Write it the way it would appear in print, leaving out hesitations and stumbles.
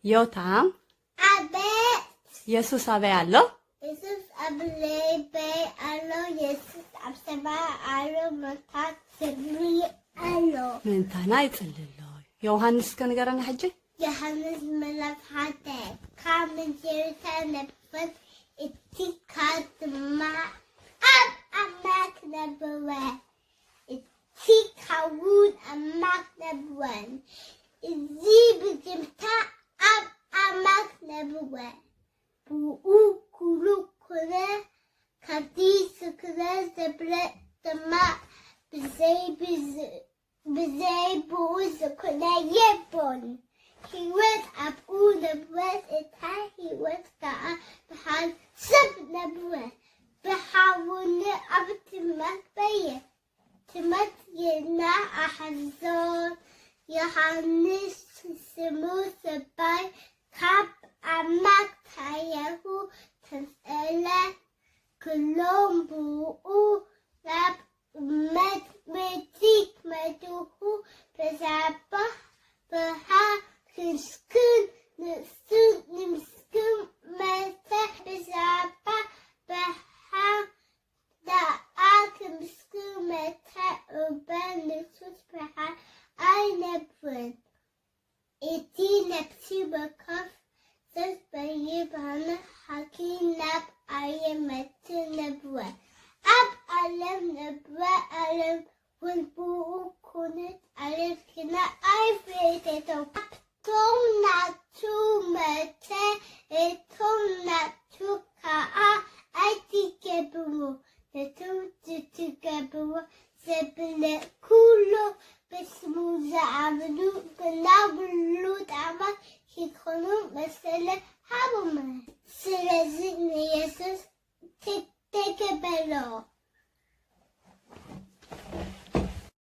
ዮታም አቤት ኢየሱስ አበይ አለው ኢየሱስ አብሌቤ አለው ኢየሱስ አብሰባ አለው መታት ስብሪ አለው ምንታና ይጽልሎ ዮሐንስ ከነገረና ሕጂ ዮሐንስ መላፍሓተ ካብ ጀርታ ነፈት እቲ ካትማ ኣብ ኣምላክ ነበረ እቲ ካውን ኣምላክ ነበረን እዚ ብጅምታ ኣብ ኣምላክ ነበረ ብኡ ኩሉ ኮነ ካብቲ ስክረ ዘብለ ድማ ብዘይ ብኡ ዝኮነ የቦን ህይወት ኣብኡ ነበረት እታ ህይወት ከዓ ብሓን ሰብ ነበረት ብሓውኒ ኣብ ትመት በየ ትመት የና ኣሓዞን ዮሐንስ ስሙ ሰባይ ካብ ኣምላክ ታየሁ ተስእለ ኩሎም ብኡ ናብ መትመቲክ መድሁ ብዛባ ብሃ ክስክን ንስን ንምስክን መተ ብዛባ ብሃ ዳኣ ክምስክን መተ ኡበን ንሱስ ብሃር ኣይነብርን እቲ ነፍሲ በከፍ ዘስ በይባነ ሓኪም ናብ ኣየመት ነበረ ኣብ ዓለም ነበረ ዓለም ውን ብኡ ኩነት ዓለም ግና ኣይፈለጦም እቶም ናቱ መተ እቶም ናቱ ከዓ ኣይትገብሩ ነቶም ዝትገብሩ ዘብለ ኩሉ በስሙ ዝኣምኑ ብናብሉ ጣዕማ ይኮኑ መሰለ ሃቡመ ስለዚ ንኢየሱስ ተቀበሎ